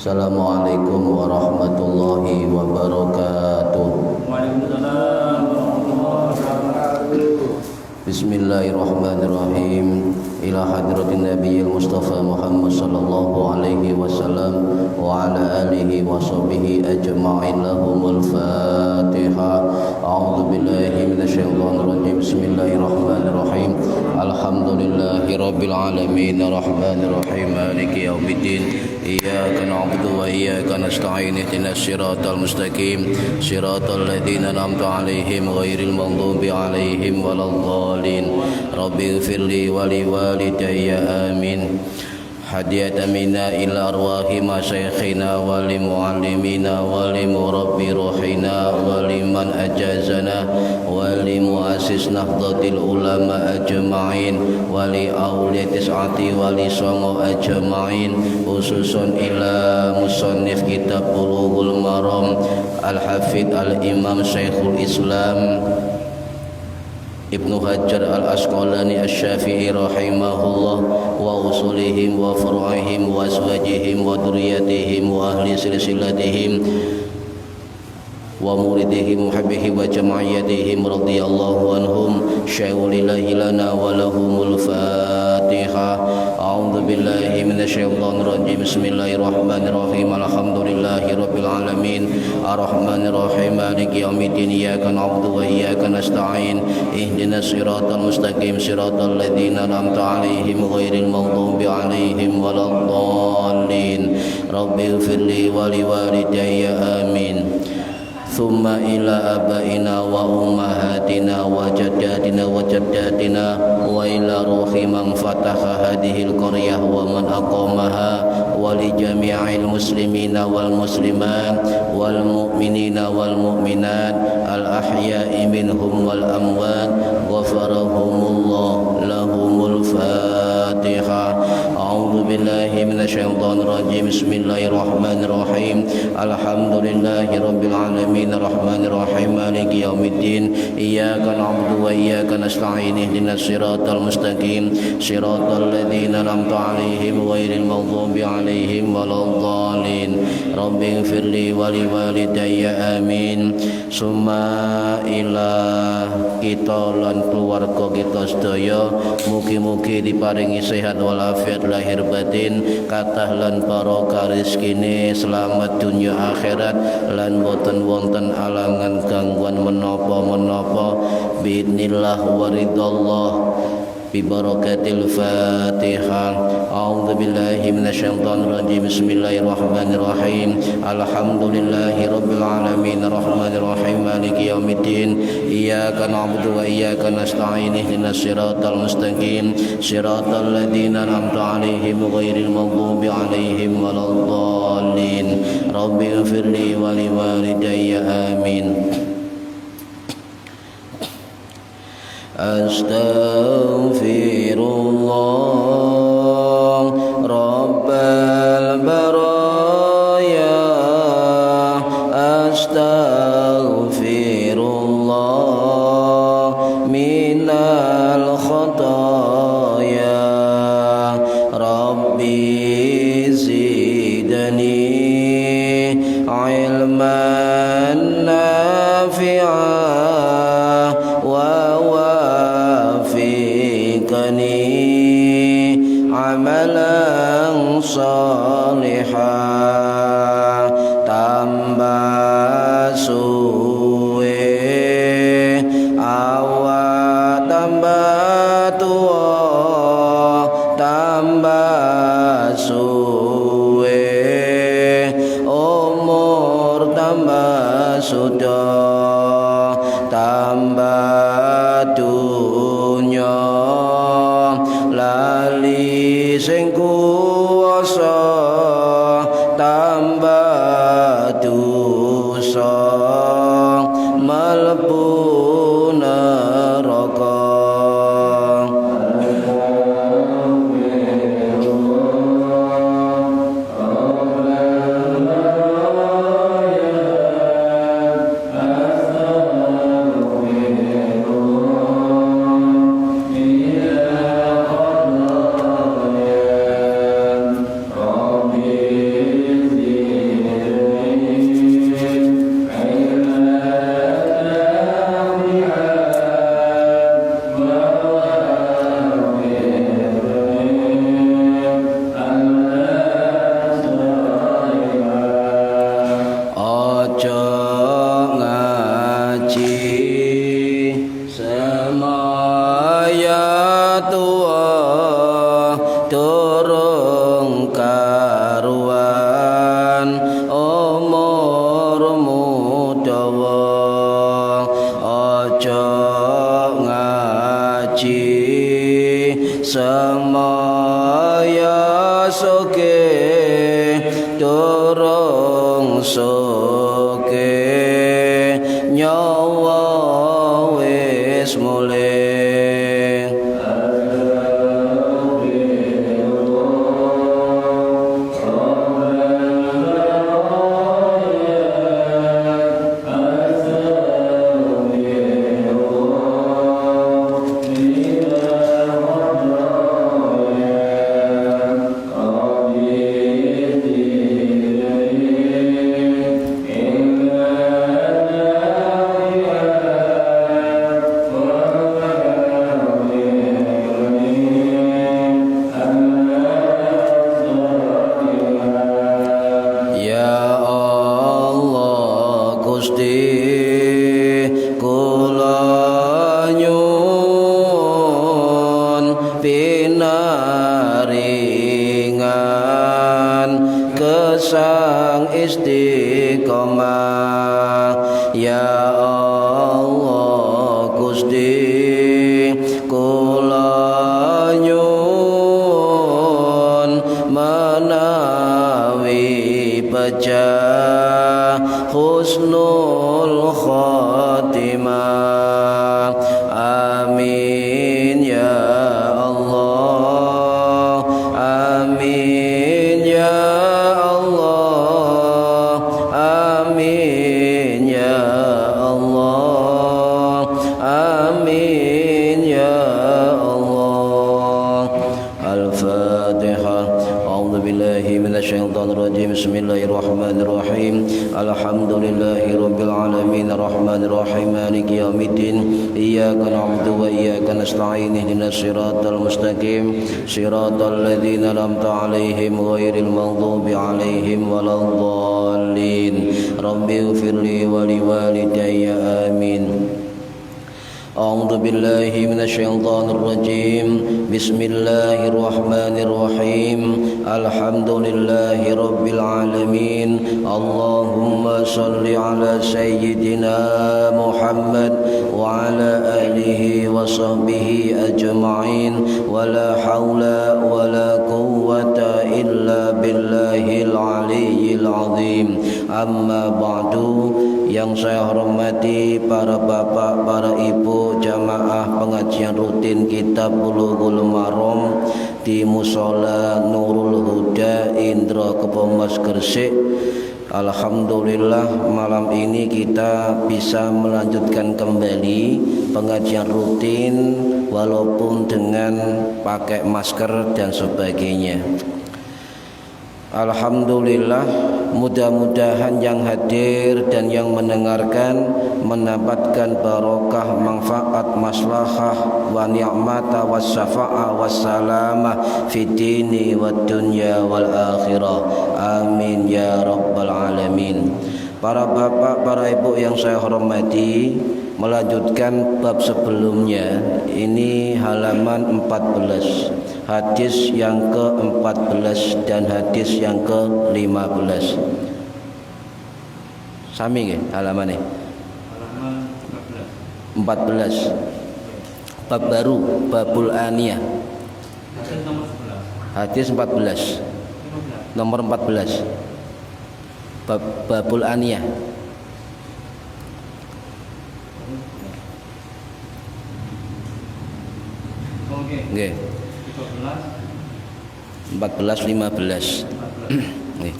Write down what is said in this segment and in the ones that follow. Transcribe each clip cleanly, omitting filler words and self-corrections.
Assalamualaikum warahmatullahi wabarakatuh. Waalaikumsalam warahmatullahi wabarakatuh. Bismillahirrahmanirrahim. Ila hadratin nabiyil mustafa Muhammad sallallahu alaihi wasallam wa ala alihi wa sahbihi ajma'in lahumul fatihah. A'udzu billahi minasyaitonir rajim. Bismillahirrahmanirrahim. Alhamdulillahi rabbil alamin arrahmanir rahim maliki yaumiddin. Iyyaka na'budu wa iyyaka nasta'in ihdinas siratal mustaqim siratal ladzina an'amta 'alaihim ghairil maghdubi 'alaihim waladdallin. Rabbi ighfirli wa liwalidayya amin. Hadiyatan minna ila arwahi masyayikhina wa li muallimina wa li murabbi ruhina wa liman ajazana wa li muassis nahdlatil ulama ajma'in wa li awliya tis'ati wa li songo ajma'in, khususun ila musannif kitab Bulughul Maram al-Hafidh al-Imam Syekhul Islam Ibnu Hajar al-Asqalani asy-Syafi'i rahimahullah wa usulihim wa furu'ihim wa azwajihim wa dzurriyyatihim wa ahli silsilatihim wa muridihim muhabbihi wa jamaiyatihim radhiyallahu anhum syai'ulillahi lana wa lahumul fatihah. A'udzu billahi minasyaitonir rajim. Bismillahirrahmanirrahim. Alhamdulillahi rabbil alamin arrahmanir rahim maliki yaumiddin. Iyyaka na'budu wa iyyaka nasta'in ihdinas siratal mustaqim siratal ladzina an'amta 'alaihim ghairil maghdubi 'alaihim waladdallin. Rabbi ighfirli wa liwalidayya amin. Thumma ila abaina wa ummahatina wa jaddatina wa jaddatina wa ila ruhi man fataha hadhil qaryah wa man aqamaha wa li jami'il muslimina wal muslimat wal mu'minina wal mu'minat al ahya'i minhum wal amwat ghafarahumullah lahumul fatihah. A'udzu billahi minasyaitonir rajim. Bismillahirrahmanirrahim. Alhamdulillahi rabbil alamin الرحمن الرحيم مالك يوم الدين. إياك نعبد وإياك نستعين اهدنا الصراط المستقيم صراط الذين أنعمت عليهم غير المغضوب عليهم ولا الضالين. رب اغفر لي ولوالدي آمين. Summa ila kita lan keluarga kita sedaya mugi-mugi diparingi sehat walafiat lahir batin, kathah lan barokah rezekine, selamat dunia akhirat lan boten wonten alangan gangguan menapa-menapa biidznillah wa ridallah bi barakatil Fatihah. A'udzu billahi minasyaitonir rajim. Bismillahirrahmanirrahim. Alhamdulillahi rabbil alamin arrahmanir rahim maliki yaumiddin. Iyyaka na'budu wa iyyaka nasta'in ihdinas siratal mustaqim siratal ladzina an'amta 'alaihim ghairil maghdubi 'alaihim waladdallin. Rabbi ighfirli wa liwalidayya amin. Astaghfirullah Rabbal baraya. Astaghfirullah minal khataya. Rabbi zidni ilman nafi'an wa amalan salihah tambah suwe awak tambah tua tambah suwe umur tambah sudah tambah dunya lali sing kuwasa tambah dosa mlebu neraka. Semaya soke durung soke nyawa wis mulai. Sang istiqomah ya Allah Gusti kula nyuwun menawi pecah husnul khatimah amin ya Allah amin ya amin ya Allah amin ya Allah. Al-Fatihah. A'udzu billahi minasyaitonir rajim. Bismillahirrahmanirrahim. Alhamdulillahirabbil alamin arrahmanir rahim maliki yaumiddin. Iyyaka na'budu wa iyyaka nasta'in ihdinas siratal mustaqim siratal ladzina an'amta 'alaihim ghairil maghdubi 'alaihim waladdallin. Rabbi ighfirli wa liwalidayya amin. A'udzu billahi minasyaitonir rajim. Bismillahirrahmanirrahim. Alhamdulillahi rabbil alamin. Allahumma shalli ala sayyidina Muhammad wa ala alihi wa sahbihi ajma'in. Wa la haula wa la quwwata illa billahil aliyyil azim. Amma ba'du. Yang saya hormati para bapak, para ibu, jamaah pengajian rutin Kitab Bulughul Maram di Mushola Nurul Huda Indra Kebomas Gresik. Alhamdulillah malam ini kita bisa melanjutkan kembali pengajian rutin walaupun dengan pakai masker dan sebagainya. Alhamdulillah, mudah-mudahan yang hadir dan yang mendengarkan mendapatkan barokah, manfaat, maslahah, wa ni'mata, was syafa'ah, was salamah fid dini wad dunya wal akhirah. Amin ya rabbal alamin. Para bapak, para ibu yang saya hormati, melanjutkan bab sebelumnya. Ini halaman 14, hadis yang ke-14 dan hadis yang ke-15. Sami nggih halamannya? Halaman 14. Bab baru, babul aniyah. Hadis nomor 11. Hadis 14. 15. Nomor 14. Babul aniyah. Oke. Nggih. 14 15. Nggih.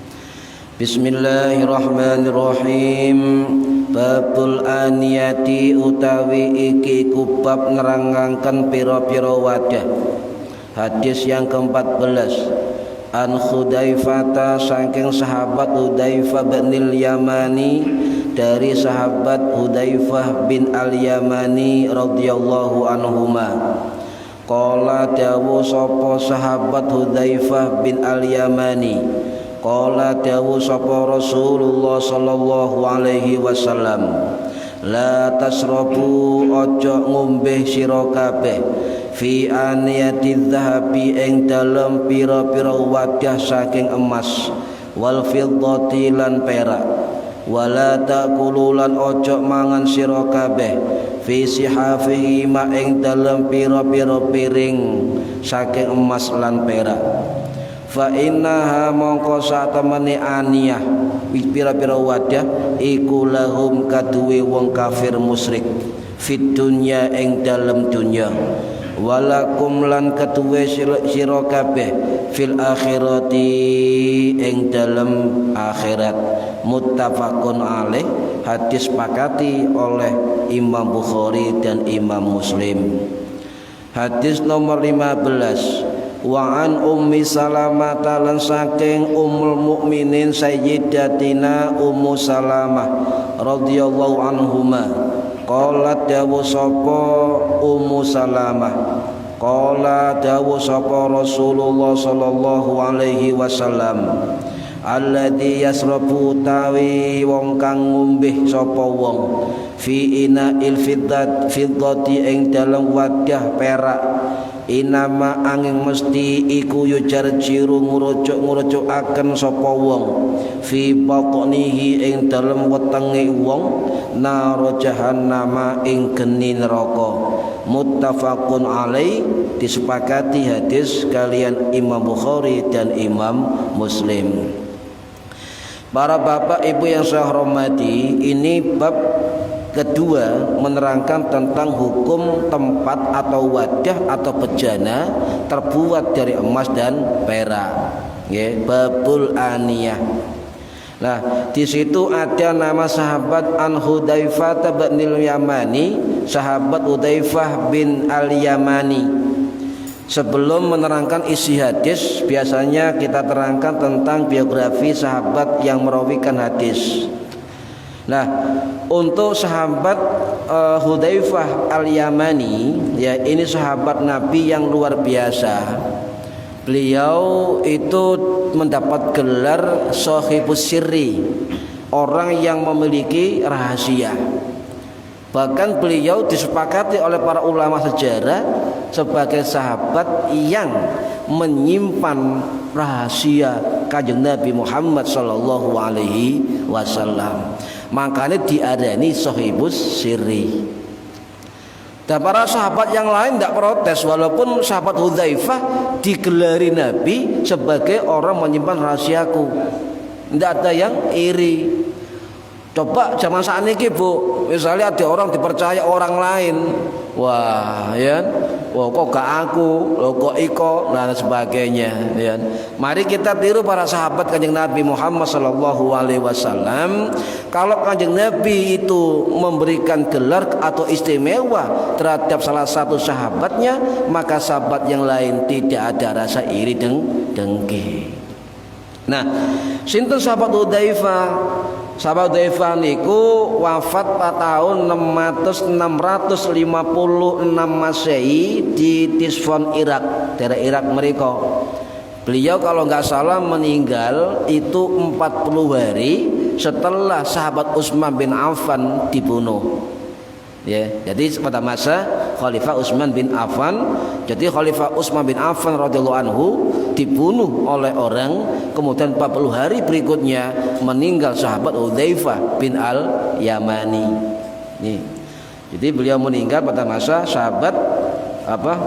Bismillahirrahmanirrahim. Babul aniyati utawi iki kubab nerangaken pira-pira wadah. Hadis yang ke-14. An Hudzaifah, saking sahabat Hudzaifah bin Yamani, dari sahabat Hudzaifah bin Al-Yamani radhiyallahu anhuma. Qala dawu sapa sahabat Hudzaifah bin Al-Yamani, qala dawu sapa Rasulullah sallallahu alaihi wasallam, la tasrabu, ojo ngombe sira kabeh, fi aniyati dzahabi, ing dalem pira-pira wadah saking emas, wal fiddati lan perak, wala takulu lan ojo mangan sira kabeh, fi sihafihi ma ing dalem pira-pira piring saking emas lan perak. Fa innaha mongko satemene aniyah pira-pira wadah iku lahum kaduwe wong kafir musyrik fid dunya ing dalem dunya, walakum lan ketuwe sira kabeh fil akhirati ing dalem akhirat. Muttafaqun alaih, hadis sepakati oleh Imam Bukhari dan Imam Muslim. Hadis nomor 15. Wa an Ummi Salamah, lan saking Ummul Mukminin Sayyidatina Ummu Salamah radhiyallahu anhuma, qalat dawu sapa Ummu Salamah, qala dawu sapa Rasulullah sallallahu alaihi wasallam, alladzi yasrabu tawi wong kang ngombeh sapa wong fi ina'il fiddati ing dalem wadah perak, inama angin mesti iku yujarjiru ngurucuk-ngurucukaken sapa wong fi batnihi ing dalem wetenge wong naro jahannama ing geni neraka. Muttafaqun alaih, disepakati hadis kalian Imam Bukhari dan Imam Muslim. Para bapak ibu yang saya hormati, ini bab kedua menerangkan tentang hukum tempat atau wadah atau bejana terbuat dari emas dan perak. Ya, babul aniyah. Nah, di situ ada nama sahabat An Hudzaifah bin Yamani, sahabat Hudzaifah bin Al-Yamani. Sebelum menerangkan isi hadis, biasanya kita terangkan tentang biografi sahabat yang merawikan hadis. Nah, untuk sahabat Hudzaifah Al-Yamani, ya ini sahabat Nabi yang luar biasa. Beliau itu mendapat gelar Shahibus Sirri, orang yang memiliki rahasia. Bahkan beliau disepakati oleh para ulama sejarah sebagai sahabat yang menyimpan rahasia Kanjeng Nabi Muhammad sallallahu alaihi wasallam. Makanya diadani Shahibus Sirri. Dan para sahabat yang lain tidak protes, walaupun sahabat Hudzaifah digelari Nabi sebagai orang menyimpan rahasiaku. Tidak ada yang iri. Coba zaman saat ini Bu, misalnya ada orang dipercaya orang lain, wah ya, wah kok gak aku, lo kok iko, dan sebagainya ya. Mari kita tiru para sahabat Kanjeng Nabi Muhammad sallallahu alaihi wasallam. Kalau Kanjeng Nabi itu memberikan gelar atau istimewa terhadap salah satu sahabatnya, maka sahabat yang lain tidak ada rasa iri dan dengki. Nah, sinten sahabat Hudzaifah? Sahabat Hudzaifah niku wafat pada tahun 656 Masehi di Tisfon, Irak, daerah Irak mereka. Beliau kalau nggak salah meninggal itu 40 hari setelah sahabat Utsman bin Affan dibunuh. Ya, jadi pada masa Khalifah Utsman bin Affan, jadi Khalifah Utsman bin Affan radhiyallahu anhu dibunuh oleh orang, kemudian 40 hari berikutnya meninggal sahabat Hudzaifah bin Al-Yamani. Nih. Jadi beliau meninggal pada masa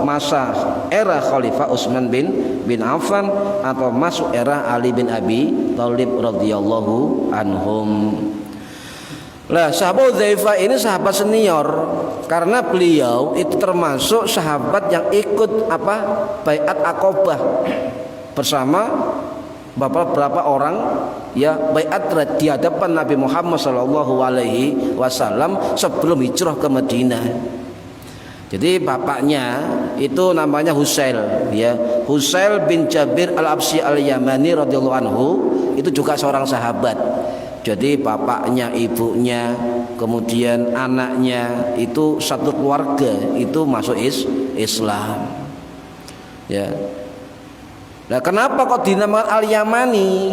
masa era Khalifah Utsman bin Affan atau masuk era Ali bin Abi Thalib radhiyallahu anhum. Lah sahabat Hudzaifah ini sahabat senior karena beliau itu termasuk sahabat yang ikut baiat Aqabah bersama beberapa orang ya baiat di hadapan Nabi Muhammad sallallahu alaihi wasallam sebelum hijrah ke Madinah. Jadi bapaknya itu namanya Husail ya, Husail bin Jabir Al-Absi Al-Yamani radhiyallahu anhu itu juga seorang sahabat. Jadi bapaknya, ibunya, kemudian anaknya itu satu keluarga itu masuk Islam. Ya. Nah, kenapa kok dinamakan Al-Yamani?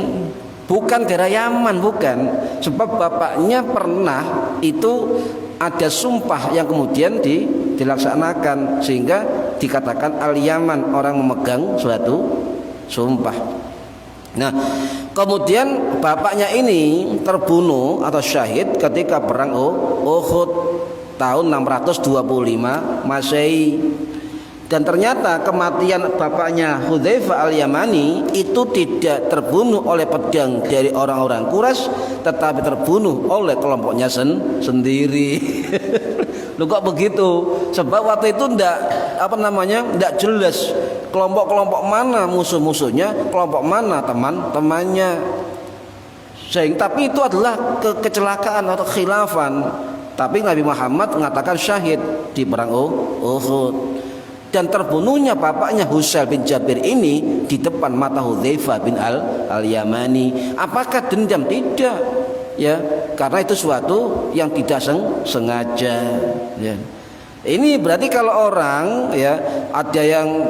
Bukan daerah Yaman, bukan. Sebab bapaknya pernah itu ada sumpah yang kemudian dilaksanakan sehingga dikatakan Al-Yaman, orang memegang suatu sumpah. Nah, kemudian bapaknya ini terbunuh atau syahid ketika perang Uhud tahun 625 Masehi. Dan ternyata kematian bapaknya Hudzaifah Al-Yamani itu tidak terbunuh oleh pedang dari orang-orang Quraisy, tetapi terbunuh oleh kelompoknya sendiri. Loh kok begitu? Sebab waktu itu ndak jelas kelompok-kelompok mana musuh-musuhnya, kelompok mana teman-temannya. Tapi itu adalah kecelakaan atau khilafan. Tapi Nabi Muhammad mengatakan syahid di perang Uhud. Dan terbunuhnya bapaknya Husail bin Jabir ini di depan mata Hudzaifah bin Al-Yamani. Apakah dendam? Tidak. Ya, karena itu suatu yang tidak sengaja. Ya. Ini berarti kalau orang ya ada yang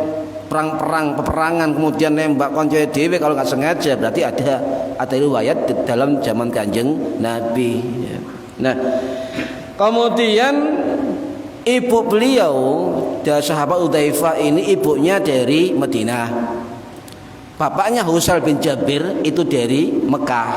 peperangan kemudian nembak koncoe dhewe kalau nggak sengaja, berarti ada riwayat dalam zaman Kanjeng Nabi. Ya. Nah, kemudian ibu beliau dari sahabat Hudzaifah ini ibunya dari Madinah. Bapaknya Husail bin Jabir itu dari Mekah.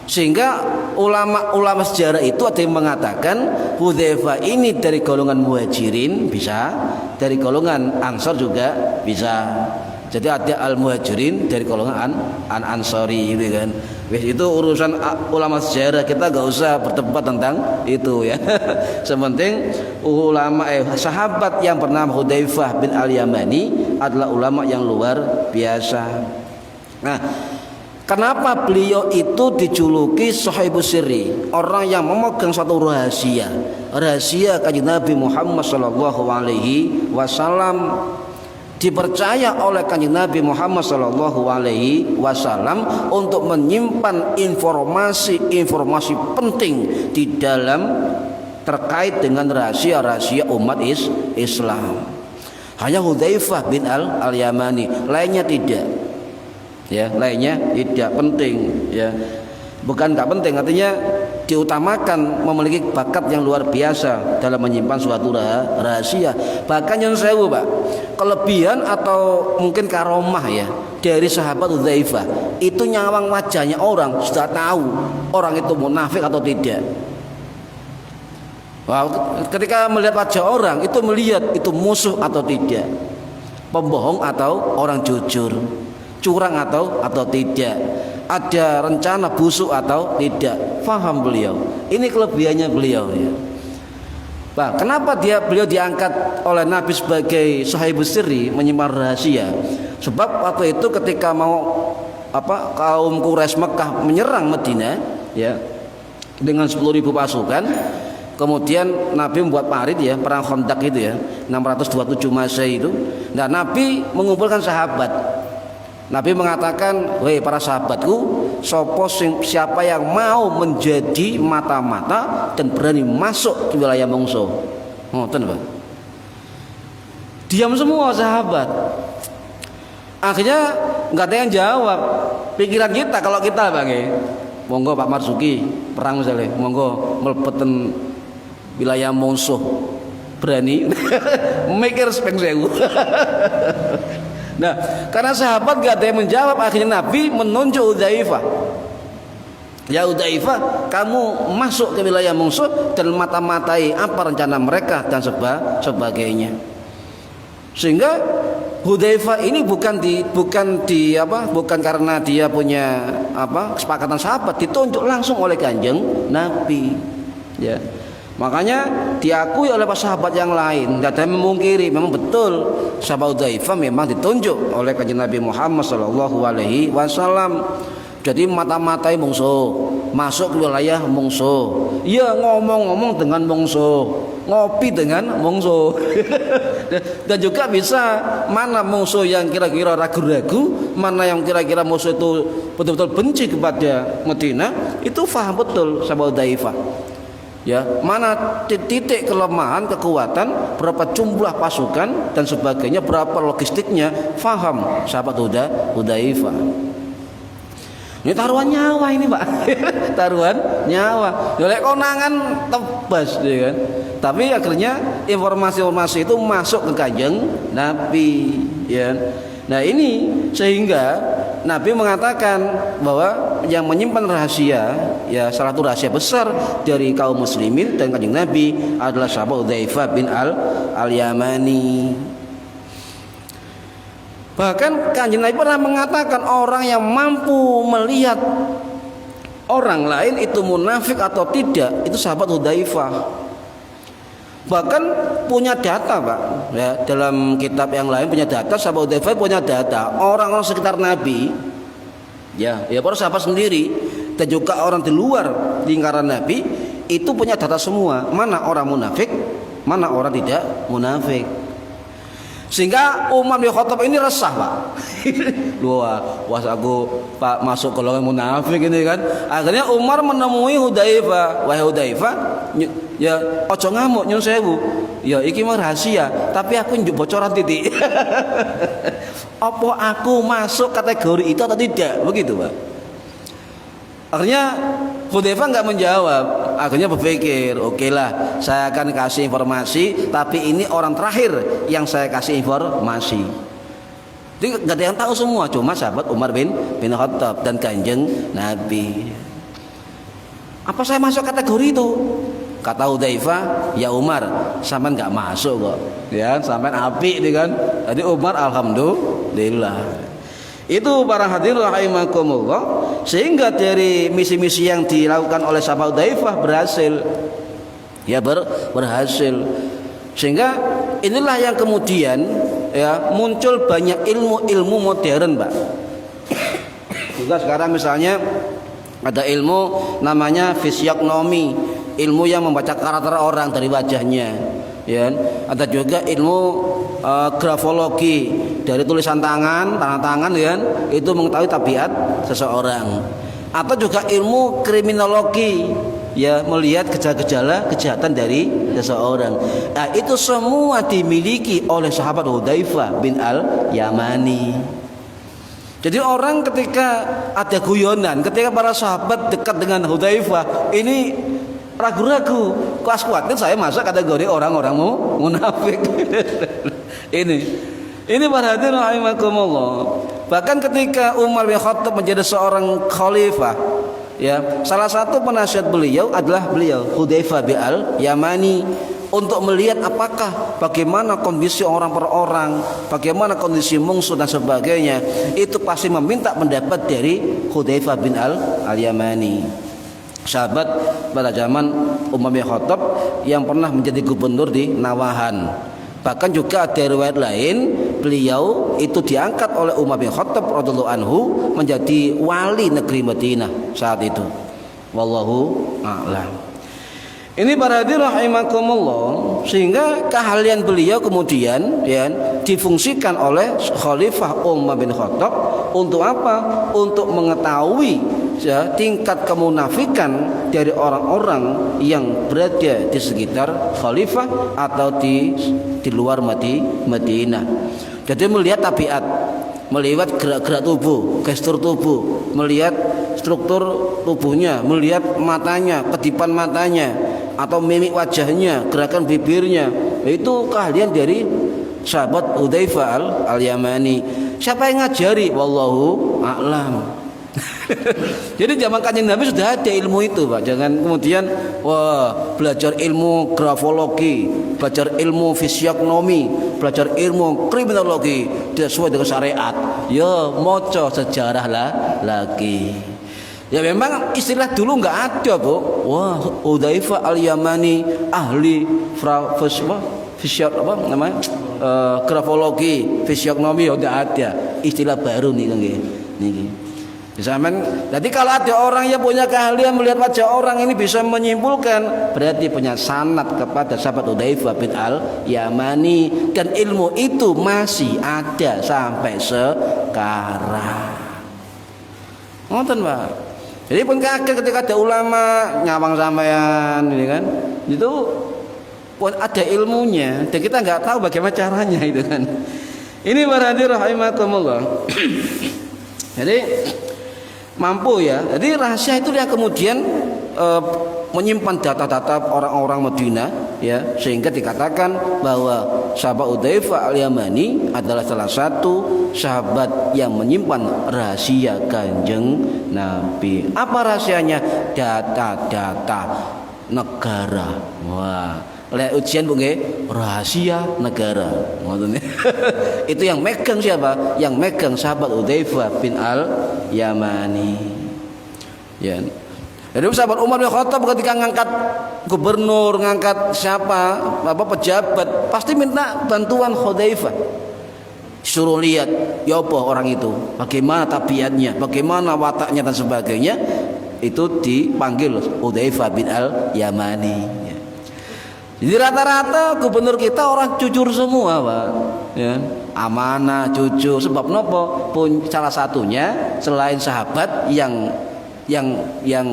Sehingga ulama sejarah itu ada yang mengatakan Hudzaifah ini dari golongan Muhajirin bisa, dari golongan Ansor juga bisa. Jadi ada al-Muhajirin dari golongan Ansori gitu kan. Itu urusan ulama sejarah, kita gak usah berdebat tentang itu ya. Sementing ulama sahabat yang bernama Hudzaifah bin Al-Yamani adalah ulama yang luar biasa. Nah, kenapa beliau itu dijuluki Sahibus Sirri, orang yang memegang suatu rahasia Kanjeng Nabi Muhammad sallallahu alaihi wasallam, dipercaya oleh Kanjeng Nabi Muhammad sallallahu alaihi wasallam untuk menyimpan informasi penting di dalam terkait dengan rahasia-rahasia umat Islam. Hanya Hudzaifah bin Al-Yamani, lainnya tidak. Ya, lainnya tidak penting ya. Bukan enggak penting, artinya diutamakan memiliki bakat yang luar biasa dalam menyimpan suatu rahasia. Bahkan yang sewu Pak, kelebihan atau mungkin karomah ya dari sahabat Hudzaifah itu nyawang wajahnya orang sudah tahu orang itu munafik atau tidak. Wah, ketika melihat wajah orang itu melihat itu musuh atau tidak, pembohong atau orang jujur, curang atau tidak, ada rencana busuk atau tidak. Faham beliau. Ini kelebihannya beliau ya. Nah, kenapa beliau diangkat oleh Nabi sebagai Sahibus Sirri, menyimpan rahasia? Sebab waktu itu ketika mau kaum Quraisy Mekah menyerang Madinah ya dengan 10.000 pasukan, kemudian Nabi membuat parit ya, perang Khandaq itu ya, 627 Masehi itu. Nah, Nabi mengumpulkan sahabat Nabi mengatakan, "Wahai para sahabatku, siapa yang mau menjadi mata-mata dan berani masuk ke wilayah mungsuh." Ngoten, Pak. Diam semua sahabat. Akhirnya nggak ada yang jawab. Pikiran kita kalau kita, Bang, monggo Pak Marzuki perang misalnya, monggo mlebeten wilayah mungsuh, berani mikir sepeng sewu. Nah, karena sahabat gak ada yang menjawab, akhirnya Nabi menunjuk Hudzaifah. Ya Hudzaifah, kamu masuk ke wilayah musuh dan mata-matai apa rencana mereka dan sebagainya. Sehingga Hudzaifah ini bukan karena dia punya kesepakatan sahabat, ditunjuk langsung oleh Kanjeng Nabi. Ya. Makanya diakui oleh para sahabat yang lain, tidak ada yang memungkiri, memang betul sahabat Hudzaifah memang ditunjuk oleh Kanjeng Nabi Muhammad sallallahu alaihi wasallam. Jadi mata-matai mungsuh, masuk ke wilayah mungsuh. Ya, ngomong-ngomong dengan mungsuh, ngopi dengan mungsuh. Dan juga bisa mana musuh yang kira-kira ragu-ragu, mana yang kira-kira musuh itu betul-betul benci kepada Madinah, itu faham betul sahabat Hudzaifah. Ya, mana titik kelemahan, kekuatan, berapa jumlah pasukan dan sebagainya, berapa logistiknya, faham sahabat Hudzaifah. Ini taruhan nyawa ini, Pak. Taruhan nyawa. Oleh konangan tebas, ya kan. Tapi akhirnya informasi-informasi itu masuk ke Kanjeng Nabi, ya. Nah, ini sehingga Nabi mengatakan bahwa yang menyimpan rahasia, ya salah satu rahasia besar dari kaum muslimin dan Kanjeng Nabi adalah sahabat Hudzaifah bin al-Yamani. Bahkan Kanjeng Nabi pernah mengatakan orang yang mampu melihat orang lain itu munafik atau tidak, itu sahabat Hudzaifah. Bahkan punya data, Pak. Ya, dalam kitab yang lain punya data, sahabat Hudzaifah punya data orang-orang sekitar Nabi. Ya para sahabat sendiri dan juga orang di luar lingkaran Nabi itu punya data semua, mana orang munafik, mana orang tidak munafik. Sehingga Umar bin Khattab ini resah, Pak. Wah, aku Pak masuk golongan munafik ini kan. Akhirnya Umar menemui Hudzaifah. Wahai Hudzaifah, ya ojo ngamuk nyun sewu. Ya iki mah rahasia, tapi aku njuk bocoran titik. Apa aku masuk kategori itu atau tidak? Begitu, Pak. Akhirnya Hudzaifah nggak menjawab. Akhirnya berpikir, oke lah, saya akan kasih informasi, tapi ini orang terakhir yang saya kasih informasi. Jadi nggak ada yang tahu semua, cuma sahabat Umar bin Khattab dan Kanjeng Nabi. Apa saya masuk kategori itu? Kata Hudzaifah, ya Umar, sampean nggak masuk kok, ya sampean api nih kan. Jadi Umar alhamdulillah. Itu para hadirin rahimakumullah, sehingga dari misi-misi yang dilakukan oleh sahabat Hudzaifah berhasil. Ya berhasil. Sehingga inilah yang kemudian ya muncul banyak ilmu-ilmu modern, Pak. Juga sekarang misalnya ada ilmu namanya fisiognomi, ilmu yang membaca karakter orang dari wajahnya. Ya, ada juga ilmu grafologi, dari tulisan tangan, tanda tangan, ya, itu mengetahui tabiat seseorang. Atau juga ilmu kriminologi, ya, melihat gejala-gejala kejahatan dari seseorang. Nah, itu semua dimiliki oleh sahabat Hudzaifah bin al-Yamani. Jadi orang ketika ada guyonan, ketika para sahabat dekat dengan Hudzaifah, ini ragu-ragu, kuat-kuatin saya masuk kategori orang-orang munafik. Ini para hadirin rahimakumullah. Bahkan ketika Umar bin Khattab menjadi seorang khalifah, ya, salah satu penasihat beliau adalah beliau Hudzaifah bin al-Yamani, untuk melihat apakah bagaimana kondisi orang per orang, bagaimana kondisi musuh dan sebagainya. Itu pasti meminta pendapat dari Hudzaifah bin al-Yamani, sahabat pada zaman Umar bin Khattab yang pernah menjadi gubernur di Nawahan. Bahkan juga ada riwayat lain, beliau itu diangkat oleh Umar bin Khattab radhiyallahu anhu menjadi wali negeri Madinah saat itu. Wallahu a'lam. Ini para hadirin rahimakumullah, sehingga keahlian beliau kemudian ya difungsikan oleh Khalifah Umar bin Khattab untuk apa? Untuk mengetahui ya, tingkat kemunafikan dari orang-orang yang berada di sekitar khalifah atau di luar Madinah. Jadi melihat tabiat, melihat gerak-gerak tubuh, gestur tubuh, melihat struktur tubuhnya, melihat matanya, kedipan matanya, atau mimik wajahnya, gerakan bibirnya. Itu keahlian dari sahabat Hudzaifah al-Yamani. Siapa yang ngajari? Wallahu a'lam. Jadi zaman Kanjeng Nabi sudah ada ilmu itu, Pak. Jangan kemudian belajar ilmu grafologi, belajar ilmu fisiognomi, belajar ilmu kriminologi tidak sesuai dengan syariat. Ya moco sejarah lah lagi. Ya memang istilah dulu nggak ada, Bu. Hudzaifah al-Yamani ahli grafologi, fisiognomi udah ada. Istilah baru nih nggih. Jadi kalau ada orang yang punya keahlian melihat wajah orang ini bisa menyimpulkan, berarti punya sanad kepada sahabat Hudzaifah bin al-Yamani, dan ilmu itu masih ada sampai sekarang. Ngoten, Pak. Jadi pun kaget ketika ada ulama nyawang sampean ini kan. Itu pun ada ilmunya dan kita nggak tahu bagaimana caranya itu kan. Ini para hadirin rahimakumullah. Jadi mampu ya. Jadi rahasia itu yang kemudian menyimpan data-data orang-orang Madinah ya, sehingga dikatakan bahwa sahabat Hudzaifah al-Yamani adalah salah satu sahabat yang menyimpan rahasia Kanjeng Nabi. Apa rahasianya? Data-data negara. Wah, oleh ujian Bu nggih, rahasia negara. Maksudnya itu yang megang siapa? Yang megang sahabat Hudzaifah bin al-Yamani. Ya. Jadi sahabat Umar bin Khattab ketika ngangkat gubernur, ngangkat siapa, pejabat, pasti minta bantuan Hudzaifah. Suruh lihat, ya apa orang itu, bagaimana tabiatnya, bagaimana wataknya dan sebagainya. Itu dipanggil Hudzaifah bin al-Yamani. Ya. Jadi rata-rata gubernur kita orang jujur semua, Pak. Ya, amanah, jujur. Sebab nopo? Pun salah satunya selain sahabat yang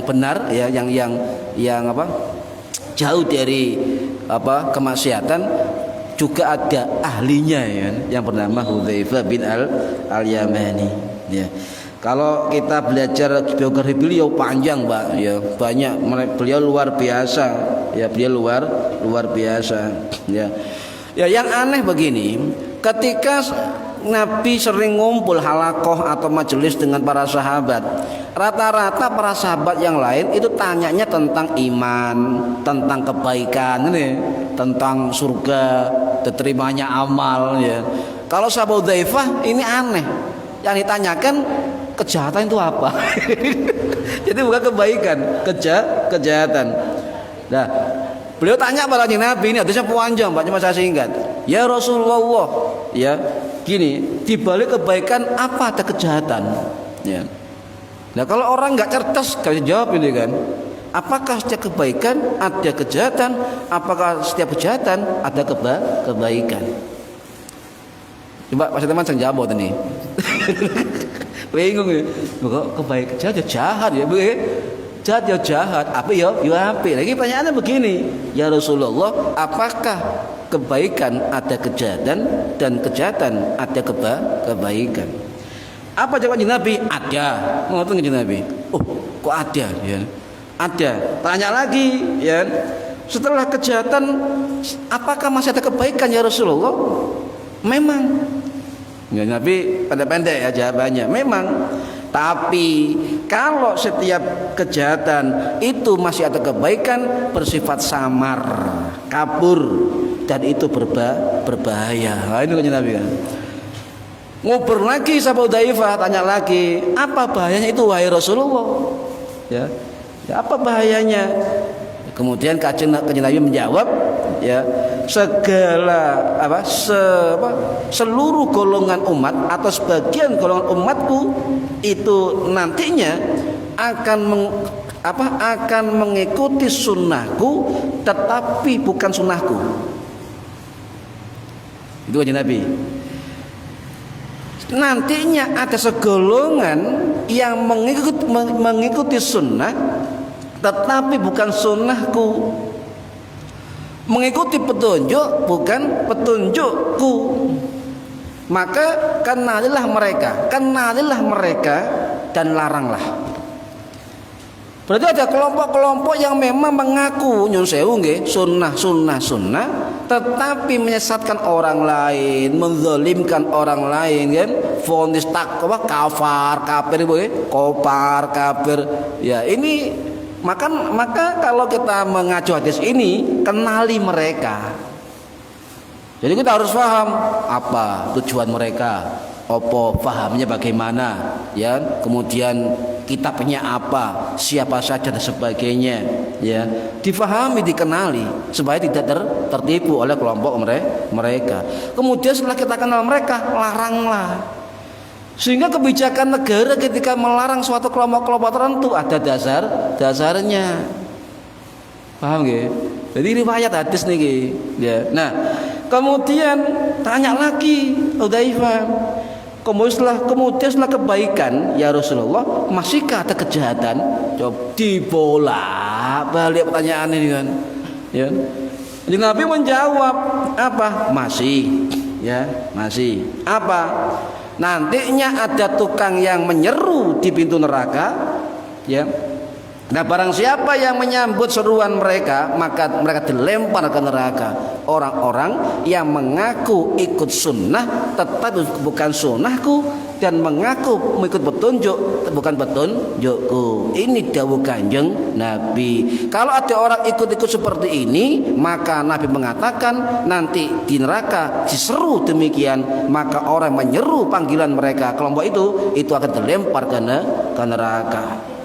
benar ya, yang apa? Jauh dari apa? Kemaksiatan, juga ada ahlinya ya, yang bernama Hudzaifah bin al-Yamani. Ya. Kalau kita belajar biografi beliau panjang, Pak, ya, banyak. Beliau luar biasa, ya, beliau luar biasa, ya. Ya, yang aneh begini, ketika Nabi sering ngumpul halakoh atau majelis dengan para sahabat, rata-rata para sahabat yang lain itu tanyanya tentang iman, tentang kebaikan, ini, tentang surga, diterimanya amal, ya. Kalau sahabat Hudzaifah ini aneh, yang ditanyakan kejahatan itu apa? Jadi bukan kebaikan, kejahatan. Nah, beliau tanya pada Nabi, ini hadisnya panjang, Pak, cuma saya singkat. Ya Rasulullah, ya, gini, di balik kebaikan apa ada kejahatan? Ya. Nah, kalau orang nggak cerdas, nggak bisa jawab ini kan. Apakah setiap kebaikan ada kejahatan? Apakah setiap kejahatan ada kebaikan? Coba Pak teman saya jawab ini. Bingung ya. Kok kebaikan jahat ya, Bu? Jahat ya jahat, apa ya apa. Lagi pertanyaannya begini, ya Rasulullah, apakah kebaikan ada kejahatan dan kejahatan ada kebaikan? Apa jawaban Nabi? Ada. Ngoten Nabi. Oh, kok ada ya? Ada. Tanya lagi ya. Setelah kejahatan apakah masih ada kebaikan ya Rasulullah? Memang. Ya, Nabi pendek-pendek ya jawabannya. Memang. Tapi kalau setiap kejahatan itu masih ada kebaikan, bersifat samar, kabur, dan itu berbahaya. Nah, ini kan Nabi kan. Ngobrol lagi sahabat Hudzaifah, tanya lagi, apa bahayanya itu wahai Rasulullah? Ya, apa bahayanya? Kemudian Kanjeng Nabi menjawab, ya, seluruh golongan umat atau sebagian golongan umatku itu nantinya akan mengikuti sunnahku tetapi bukan sunnahku. Itu kanjeng Nabi. Nantinya ada segolongan yang mengikuti sunnah tetapi bukan sunnahku, mengikuti petunjuk bukan petunjukku. Maka kenalilah mereka dan laranglah. Berarti ada kelompok-kelompok yang memang mengaku nyun sewu nggih sunnah, tetapi menyesatkan orang lain, menzalimkan orang lain kan, vonis takwa kafir kopar kafir. Ya, ini maka kalau kita mengacu hadis ini, kenali mereka. Jadi kita harus paham apa tujuan mereka, pahamnya bagaimana, ya. Kemudian kitabnya apa, siapa saja dan sebagainya, ya. Difahami, dikenali supaya tidak tertipu oleh kelompok mereka. Kemudian setelah kita kenal mereka, laranglah. Sehingga kebijakan negara ketika melarang suatu kelompok-kelompok tertentu ada dasarnya. Paham nggih? Jadi riwayat hadis niki, ya. Nah, kemudian tanya lagi Hudzaifah, kemudian setelah kebaikan ya Rasulullah, masihkah ada kejahatan? Coba dibolak-balik pertanyaan ini kan, ya. Jadi Nabi menjawab apa? Masih, ya, masih. Apa? Nantinya ada tukang yang menyeru di pintu neraka, ya. Nah, barang siapa yang menyambut seruan mereka, maka mereka dilempar ke neraka. Orang-orang yang mengaku ikut sunnah tetapi bukan sunnahku, dan mengaku mengikut petunjuk bukan petunjukku. Ini dawuh Kanjeng Nabi. Kalau ada orang ikut-ikut seperti ini, maka Nabi mengatakan nanti di neraka diseru demikian, maka orang menyeru panggilan mereka, kelompok itu akan dilempar ke neraka.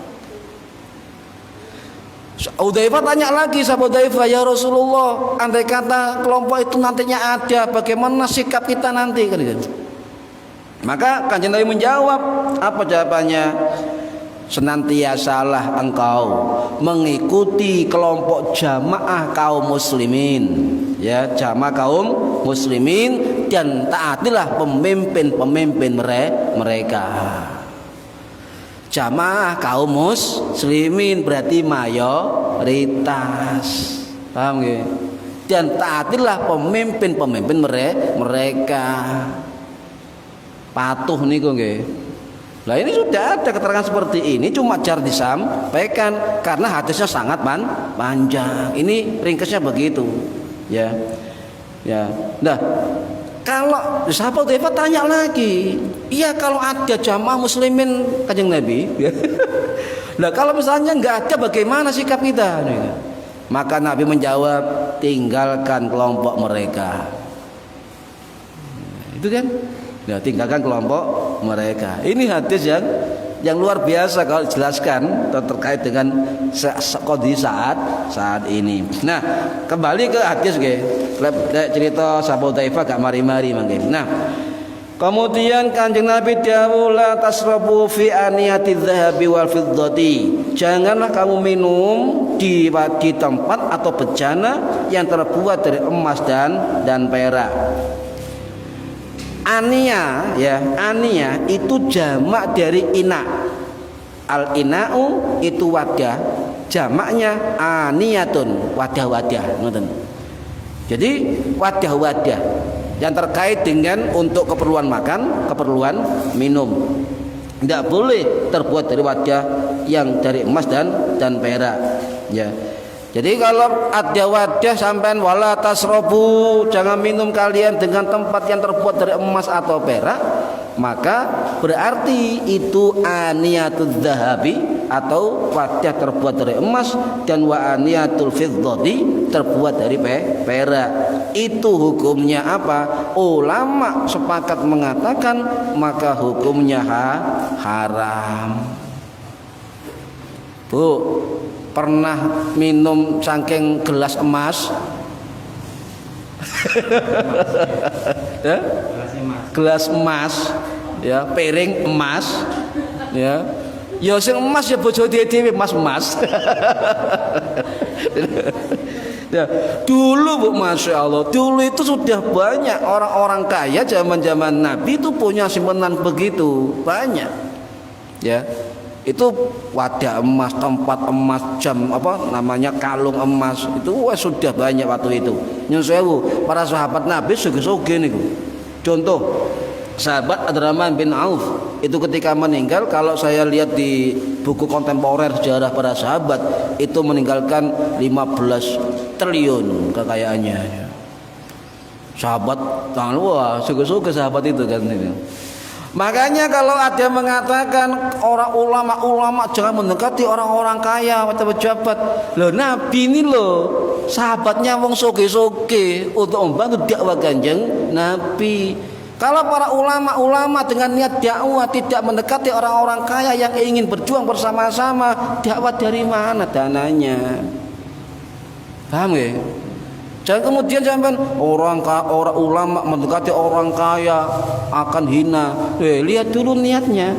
Hudzaifah tanya lagi, sahabat Hudzaifah, ya Rasulullah, andai kata kelompok itu nantinya ada, bagaimana sikap kita nanti? Maka Kanjeng Nabi menjawab, apa jawabannya? Senantiasalah engkau mengikuti kelompok jamaah kaum muslimin, ya, jamaah kaum muslimin, dan taatilah pemimpin mereka. Jamaah kaum muslimin berarti mayoritas, paham nggih? Dan taatilah pemimpin mereka. Patuh niku nggih. Lah ini sudah ada keterangan seperti ini, cuma jar disampaikan karena hadisnya sangat panjang. Ini ringkasnya begitu, ya. Ya. Nah, kalau sahabat Hudzaifah tanya lagi, iya kalau ada jamaah muslimin Kanjeng Nabi. Nah, kalau misalnya nggak ada, bagaimana sikap kita? Maka Nabi menjawab, tinggalkan kelompok mereka. Itu kan? Nah, tinggalkan kelompok mereka. Ini hadis yang luar biasa kalau dijelaskan terkait dengan kondisi saat ini. Nah, kembali ke hadis nggih. Cerita sahabat Hudzaifah gak mari-mari mangke. Nah, kemudian Kanjeng Nabi dawuh, la tasrabu fi aniyati dzahabi wal fiddati. Janganlah kamu minum di tempat atau bejana yang terbuat dari emas dan perak. Aniya, ya, aniya itu jamak dari ina. Al ina'u itu wadah, jamaknya aniyatun, wadah-wadah, ngoten. Jadi wadah-wadah yang terkait dengan untuk keperluan makan, keperluan minum. Tidak boleh terbuat dari wadah yang dari emas dan perak, ya. Jadi kalau ada wadah sampean wala tasrobu, jangan minum kalian dengan tempat yang terbuat dari emas atau perak, maka berarti itu aniyatul zahabi atau wadah terbuat dari emas, dan wa aniyatul fiddati terbuat dari perak. Itu hukumnya apa? Ulama sepakat mengatakan maka hukumnya haram. Bu, pernah minum saking gelas emas? Ya? Gelas emas, ya, piring emas, ya. Ya sing emas ya bojo dhewe emas-emas. Ya, dulu Bu, Masya Allah, dulu itu sudah banyak orang-orang kaya zaman-zaman Nabi itu punya simpanan begitu banyak. Ya, itu wadah emas, tempat emas, jam apa namanya kalung emas itu sudah banyak waktu itu. Nyun sewu, para sahabat Nabi suge-suge niku. Contoh sahabat Abdurrahman bin Auf itu ketika meninggal, kalau saya lihat di buku kontemporer sejarah para sahabat itu meninggalkan 15 triliun kekayaannya. Sahabat wah suge-suge sahabat itu kan ini. Makanya kalau ada yang mengatakan orang ulama jangan mendekati orang-orang kaya atau pejabat, loh Nabi ini loh sahabatnya wong soge-soge untuk membantu dakwah Kanjeng Nabi. Kalau para ulama dengan niat dakwah tidak mendekati orang-orang kaya yang ingin berjuang bersama-sama, dakwah dari mana dananya? Paham ya? Jangan kemudian sampai orang ulama mendekati orang kaya akan hina. Lihat dulu niatnya.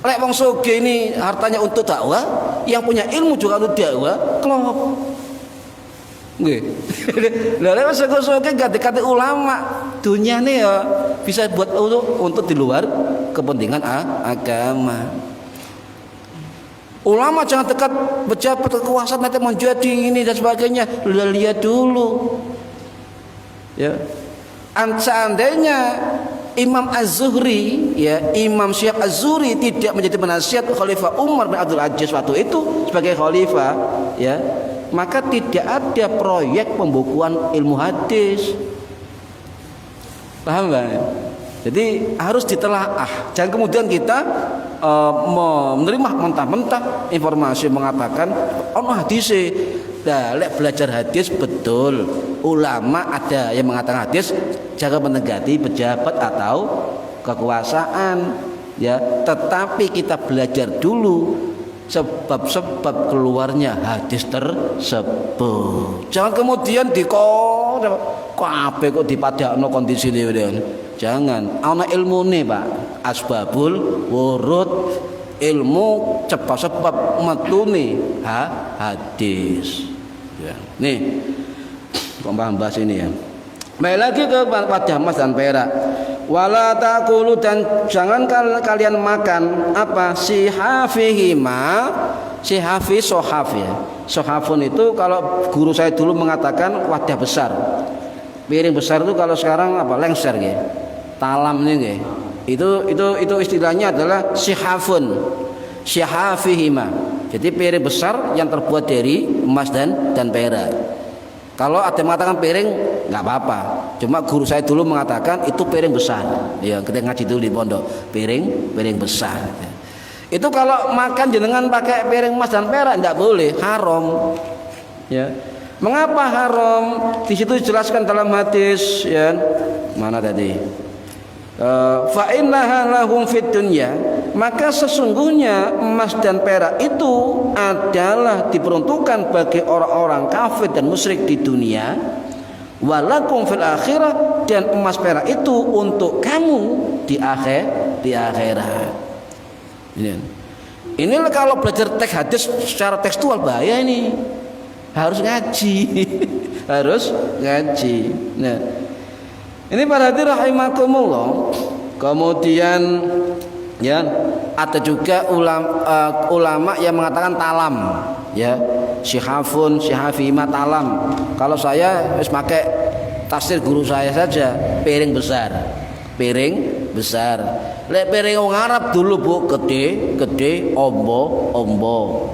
Lek wong soge ini hartanya untuk dakwah, yang punya ilmu juga untuk dakwah, klop. Nggih. Lah lek soge gak dekati ulama, dunia nih ya bisa buat untuk di luar kepentingan agama. Ulama jangan dekat pejabat kekuasaan nanti menjadi ini dan sebagainya. Lihat dulu. Ya. Seandainya Imam Az-Zuhri, ya, Imam Syekh Az-Zuhri tidak menjadi penasihat Khalifah Umar bin Abdul Aziz waktu itu sebagai khalifah, ya, maka tidak ada proyek pembukuan ilmu hadis. Paham Pak? Jadi harus ditelaah. Jangan kemudian kita menerima mentah-mentah informasi mengatakan ono hadis. Nah, lek belajar hadis betul. Ulama ada yang mengatakan hadis, jangan mendekati pejabat atau kekuasaan, ya. Tetapi kita belajar dulu sebab-sebab keluarnya hadis tersebut. Jangan kemudian kabeh kok dipadakno kondisi ini. Jangan, ana ilmune Pak. Asbabul wurud, ilmu sebab metune hadis. Ya. Nih, kok bahas ini ya. Baik lagi kepada emas dan perak. Wala taqulu, dan jangan kalian makan apa sihafihima, sihafi sohaf ya. Sohafun itu kalau guru saya dulu mengatakan wadah besar. Piring besar itu kalau sekarang apa lengser ya. Talam nih itu istilahnya adalah sihafun, sihafihima. Jadi piring besar yang terbuat dari emas dan perak. Kalau ada yang mengatakan piring nggak apa-apa, cuma guru saya dulu mengatakan itu piring besar. Ya, kita ngaji dulu di pondok, piring besar. Itu kalau makan jenengan pakai piring emas dan perak nggak boleh, haram. Ya, mengapa haram? Di situ dijelaskan dalam hadis, ya, mana tadi? Fa innaha lahum fid dunya, maka sesungguhnya emas dan perak itu adalah diperuntukkan bagi orang-orang kafir dan musyrik di dunia. Walakum fil akhirah, dan emas perak itu untuk kamu di akhirat. Ini kalau belajar teks hadis secara tekstual bahaya ini. Harus ngaji. Harus ngaji. Nah, ini para hadirin rahimakumullah. Kemudian ya ada juga ulama yang mengatakan talam, ya, syihafun, syihafima, talam. Kalau saya harus pakai tafsir guru saya saja, piring besar. Piring besar. Lek piring wong Arab dulu Bu, gede, ombo.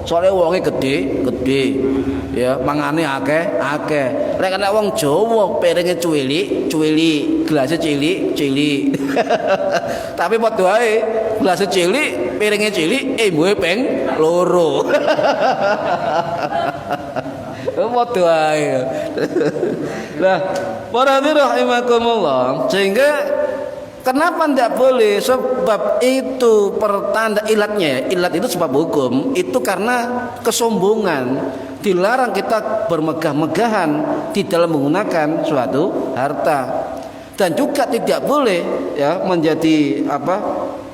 Soalnya wonge gede. Ya, mangane akeh. Lek nek wong Jawa piringe cuwili, gelasnya cilik. Tapi padha wae, gelasnya cilik, piringe cilik, embuhe ping loro. Padha wae. Lah, para rahimakumullah, sehingga kenapa tidak boleh? Sebab itu pertanda ilatnya. Ilat itu sebab hukum. Itu karena kesombongan. Dilarang kita bermegah-megahan di dalam menggunakan suatu harta. Dan juga tidak boleh ya menjadi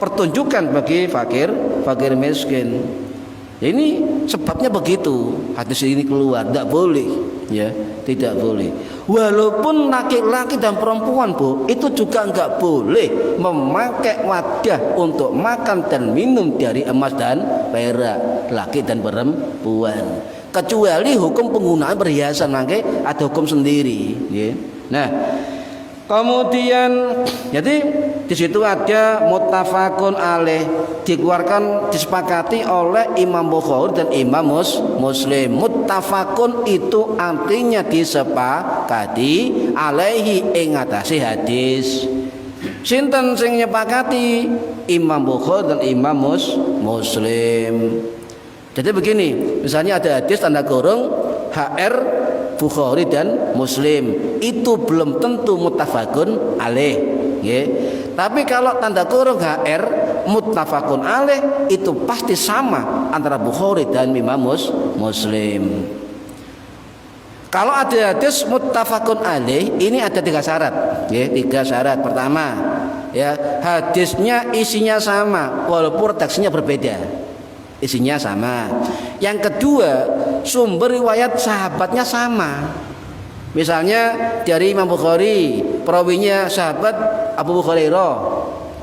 pertunjukan bagi fakir miskin. Ini sebabnya begitu. Hadis ini keluar, tidak boleh. ya, tidak boleh. Walaupun laki-laki dan perempuan, Bu, itu juga enggak boleh memakai wadah untuk makan dan minum dari emas dan perak, laki dan perempuan. Kecuali hukum penggunaan perhiasan, maka ada hukum sendiri, ya. Nah, kemudian jadi di situ ada muttafaqun alaih, dikeluarkan disepakati oleh Imam Bukhari dan Imam Muslim. Muttafaqun itu artinya disepakati, alaihi ing atase hadis. Sinten sing nyepakati? Imam Bukhari dan Imam Muslim. Jadi begini, misalnya ada hadis tanda kurung HR Bukhari dan Muslim, itu belum tentu muttafaqun alaih, ya. Tapi kalau tanda kurung HR muttafaqun alaih, itu pasti sama antara Bukhari dan Imam Muslim. Kalau ada hadis muttafaqun alaih, ini ada 3 syarat, ya, 3 syarat. Pertama, ya, hadisnya isinya sama walaupun redaksinya berbeda. Isinya sama. Yang kedua, sumber riwayat sahabatnya sama. Misalnya dari Imam Bukhari, perawinya sahabat Abu Hurairah.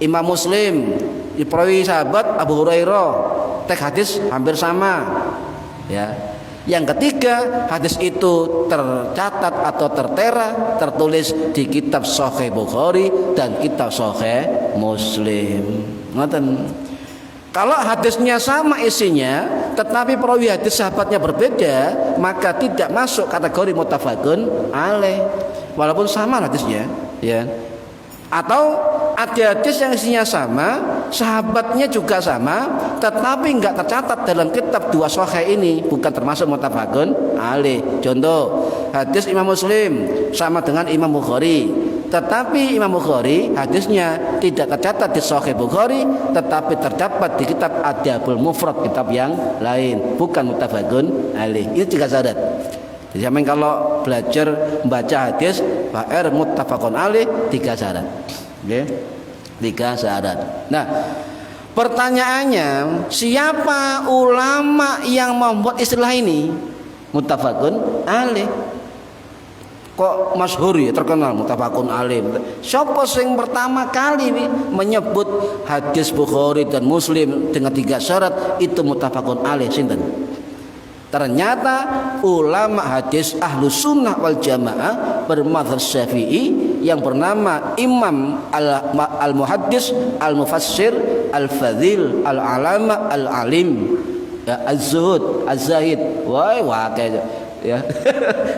Imam Muslim, perawi sahabat Abu Hurairah. Teks hadis hampir sama. Ya. Yang ketiga, hadis itu tercatat atau tertera, tertulis di kitab Sahih Bukhari dan kitab Sahih Muslim. Ngoten. Kalau hadisnya sama isinya, tetapi perawi hadis sahabatnya berbeda, maka tidak masuk kategori muttafaqun alaih, walaupun sama hadisnya, ya. Atau ada hadis yang isinya sama, sahabatnya juga sama, tetapi enggak tercatat dalam kitab 2 sahih ini, bukan termasuk muttafaqun alaih. Contoh, hadis Imam Muslim sama dengan Imam Bukhari, tetapi Imam Bukhari hadisnya tidak tercatat di Sahih Bukhari, tetapi terdapat di kitab Adabul Mufrad, kitab yang lain, bukan muttafaqun alaih. Ini 3 syarat. Jadi sampai kalau belajar membaca hadis HR muttafaqun alaih, 3 syarat. Oke? 3 syarat. Nah, pertanyaannya, siapa ulama yang membuat istilah ini muttafaqun alaih? Kok masyhur ya, terkenal muttafaqun alaih. Siapa sing pertama kali menyebut hadis Bukhari dan Muslim dengan 3 syarat itu muttafaqun alaih? Sinten? Ternyata ulama hadis Ahlus Sunnah wal Jamaah bermadzhab Syafi'i yang bernama Imam Al-Muhaddis Al-Mufassir Al-Fadhil Al-Alama Al-Alim, ya, Az-Zuhud Az-Zahid, wah kayak, ya.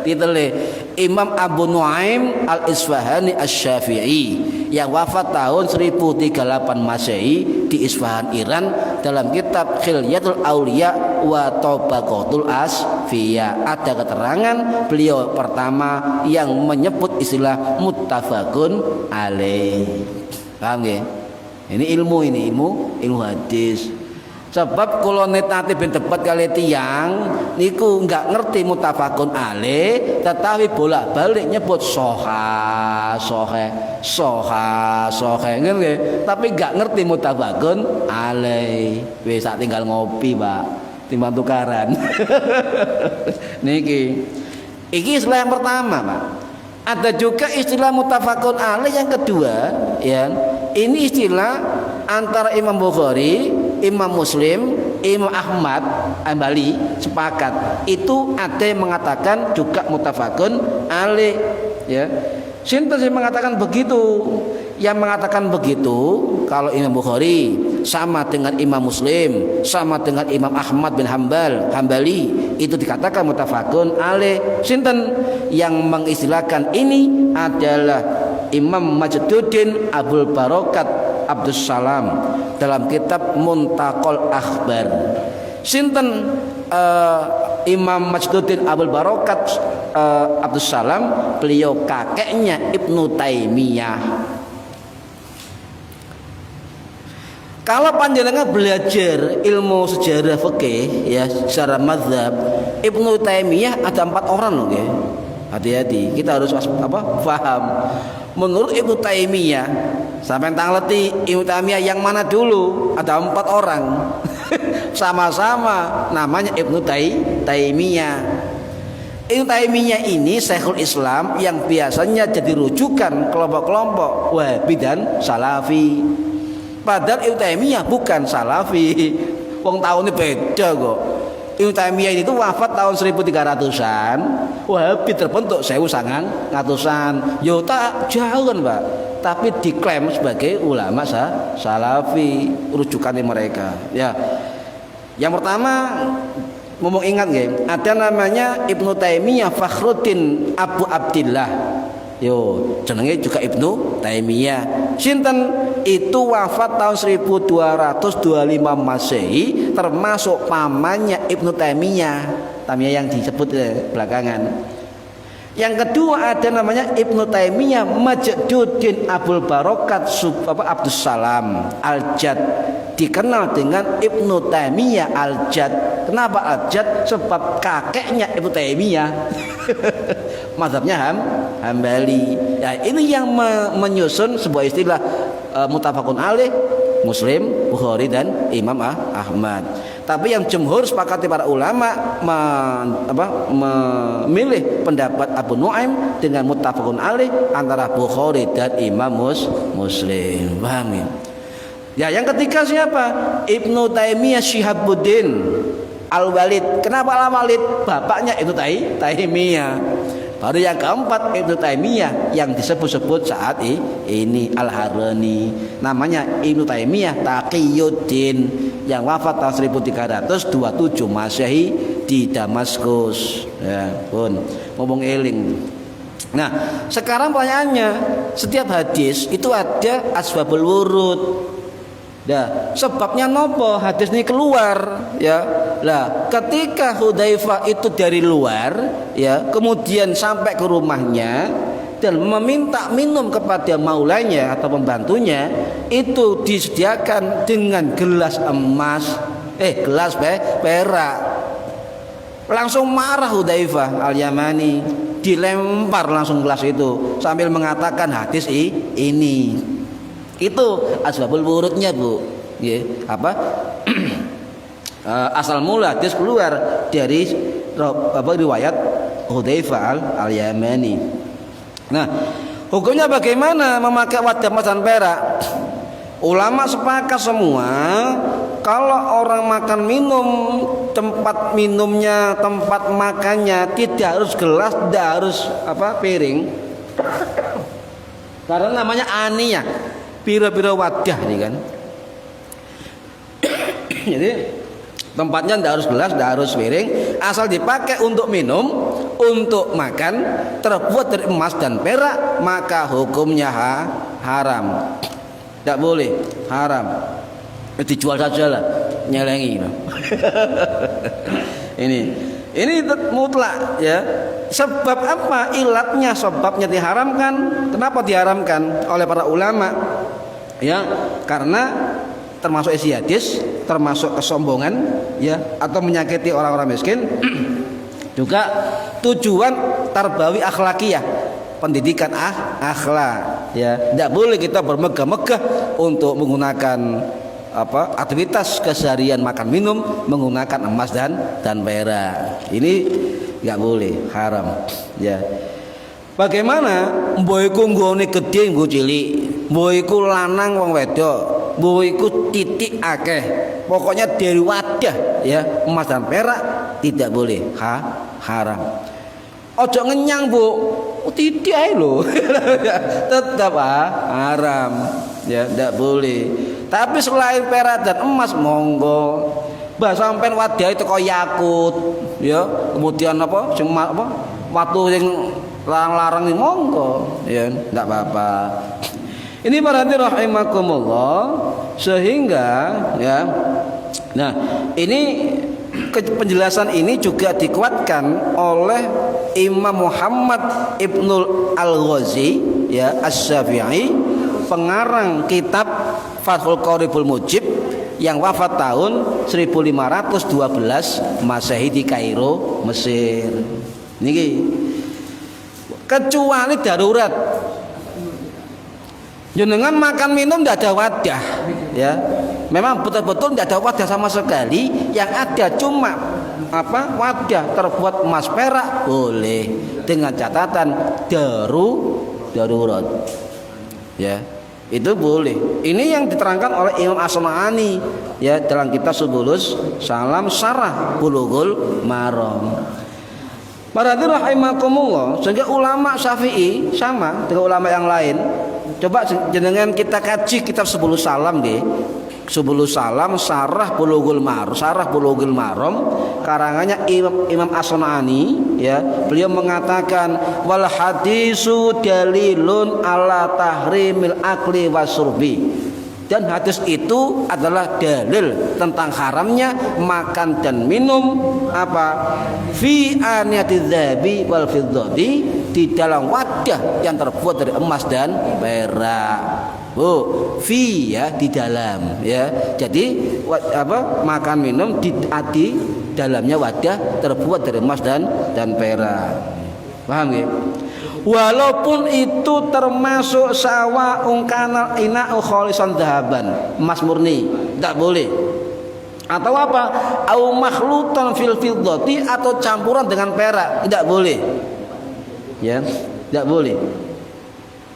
Titele Imam Abu Nuaim Al-Isfahani Asy-Syafi'i yang wafat tahun 1038 Masehi di Isfahan, Iran, dalam kitab Khilyatul Auliya wa Tabaqatul Asfiya ada keterangan beliau pertama yang menyebut istilah muttafaqun alaih. Paham nggih? Ini ilmu hadis. Sebab kalau netati ben debat kali tiang niku enggak ngerti muttafaqun alaih, tetapi bolak-balik nyebut soha nggih, tapi enggak ngerti muttafaqun alaih. Wis sak tinggal ngopi, Pak. Timbang tukaran. Iki istilah yang pertama, Pak. Ada juga istilah muttafaqun alaih yang kedua, ya. Ini istilah antara Imam Bukhari, Imam Muslim, Imam Ahmad Hambali sepakat. Itu ada yang mengatakan juga muttafaqun alaih, ya. Sinten yang mengatakan begitu? Yang mengatakan begitu kalau Imam Bukhari sama dengan Imam Muslim, sama dengan Imam Ahmad bin Hambali, itu dikatakan muttafaqun alaih. Sinten yang mengistilahkan ini adalah Imam Majduddin Abul Barokat Abdus Salam dalam kitab Muntaqal Akhbar. Sinten Imam Majduddin Abul Barokat Abdus Salam, beliau kakeknya Ibnu Taimiyah. Kalau panjenengan belajar ilmu sejarah fikih, ya, secara mazhab, Ibnu Taimiyah ada 4 orang loh, ya. Hati-hati, kita harus paham. Menurut Ibnu Taimiyah, sampai tangleti Ibnu Taimiyah yang mana dulu? Ada 4 orang. Sama-sama namanya Ibnu Taimiyah. Ibnu Taimiyah ini Syekhul Islam yang biasanya jadi rujukan kelompok-kelompok Wahabi dan Salafi. Padahal Ibnu Taimiyah bukan Salafi. Wong tahunnya beda kok. Ibnu Taimiyah itu wafat tahun 1300-an, Wahabi terbentuk 1900-an. Yo tak jauh kan, Pak. Tapi diklaim sebagai ulama Salafi, rujukannya mereka. Ya. Yang pertama, ngomong ingat nggih, ada namanya Ibnu Taimiyah Fakhruddin Abu Abdillah. Yo, jenenge juga Ibnu Taimiyah. Sinten itu wafat tahun 1225 Masehi, termasuk pamannya Ibnu Taimiyah. Taimiyah yang disebut belakangan. Yang kedua ada namanya Ibnu Taimiyah Majduddin Abul Barokat Abdus Salam Al-Jad, dikenal dengan Ibnu Taimiyah Al-Jad. Kenapa Al-Jad? Sebab kakeknya Ibnu Taimiyah mazhabnya Hambali. Ya, ini yang menyusun sebuah istilah muttafaqun alaih Muslim, Bukhari dan Imam Ahmad. Tapi yang jumhur sepakati para ulama memilih pendapat Abu Nuaim dengan muttafaqun alaih antara Bukhari dan Imam Muslim. Paham ya? Ya, yang ketiga siapa? Ibnu Taimiyah Syihabuddin Al-Walid. Kenapa Al-Walid? Bapaknya Ibnu Taimiyah. Baru yang keempat Ibnu Taimiyah yang disebut-sebut saat ini Al-Harani. Namanya Ibnu Taimiyah Taqiyuddin yang wafat tahun 1327 Masehi di Damaskus. Ya, pun ngomong eling. Nah, sekarang pertanyaannya, setiap hadis itu ada asbabul wurud. Nah, sebabnya nopo hadis ini keluar, ya. Lah, ketika Hudzaifah itu dari luar, ya, kemudian sampai ke rumahnya dan meminta minum kepada maulanya atau pembantunya, itu disediakan dengan gelas emas, gelas perak. Langsung marah Hudzaifah Al-Yamani, dilempar langsung gelas itu sambil mengatakan hadis ini. Itu asbabul wurudnya, Bu. Ya, apa? Asal mula hadis keluar dari riwayat Hudzaifah Al-Yamani. Nah, hukumnya bagaimana memakai wadah emas dan perak? Ulama sepakat semua kalau orang makan minum, tempat minumnya, tempat makannya tidak harus gelas, tidak harus piring. Karena namanya aniyah. Pira-pira wadah ini kan. Jadi tempatnya tidak harus gelas, tidak harus piring, asal dipakai untuk minum, untuk makan, terbuat dari emas dan perak, maka hukumnya haram. Tidak boleh, haram. Dijual saja lah, nyelengi. Ini mutlak, ya. Sebab apa? Ilatnya, sebabnya diharamkan. Kenapa diharamkan oleh para ulama? Ya, karena termasuk isi hadis, termasuk kesombongan, ya, atau menyakiti orang-orang miskin. Juga tujuan tarbawi akhlakiyah, pendidikan akhlak, ya. Tidak boleh kita bermegah-megah untuk menggunakan aktivitas keseharian makan minum menggunakan emas dan perak. Ini nggak boleh, haram, ya. Bagaimana mbok iku nggone gedhe nggo cilik, mbok iku lanang wong wedok, mbok iku titik akeh, pokoknya dari wadah, ya, emas dan perak tidak boleh, haram. Ojo ngenyang, Bu, titik ae lho. Tetap haram, ya, tidak boleh. Tapi selain perak dan emas monggo. Bah sampean wadah itu kok yakut, ya. Kemudian watu sing larang-larang ini monggo, ya, enggak apa-apa. Ini berarti rahimakumullah, sehingga, ya. Nah, ini penjelasan ini juga dikuatkan oleh Imam Muhammad Ibnul Al-Ghazi, ya, Asy-Syafi'i, pengarang kitab Fathul Qoribul Mujib yang wafat tahun 1512 Masehi di Kairo, Mesir. Niki kecuali darurat, jenengan makan minum tidak ada wadah, ya, memang betul-betul tidak ada wadah sama sekali, yang ada cuma wadah terbuat emas perak boleh dengan catatan darurat. Ya, itu boleh. Ini yang diterangkan oleh Imam As-San'ani ya dalam kitab Subulus Salam Syarah Bulughul Maram. Para hadirin rahimakumullah, sehingga ulama Syafi'i sama dengan ulama yang lain. Coba jenengan kita kaji kitab Subulus Salam nggih. Subulus Salam Syarah Bulughul Maram karangannya Imam As-San'ani ya. Beliau mengatakan wal hadisu dalilun ala tahrimil akli wasurbi. Dan hadis itu adalah dalil tentang haramnya makan dan minum fi aniyatiz zahabi wal fiddati, di dalam wadah yang terbuat dari emas dan perak. Fi ya di dalam ya. Jadi makan minum di dalamnya wadah terbuat dari emas dan perak. Paham ya? Walaupun itu termasuk sawa ungkana ina'u khalisan dahaban, emas murni, tidak boleh. Atau apa? Au makhlutan fil fiddati, atau campuran dengan perak, tidak boleh. Ya, tidak boleh.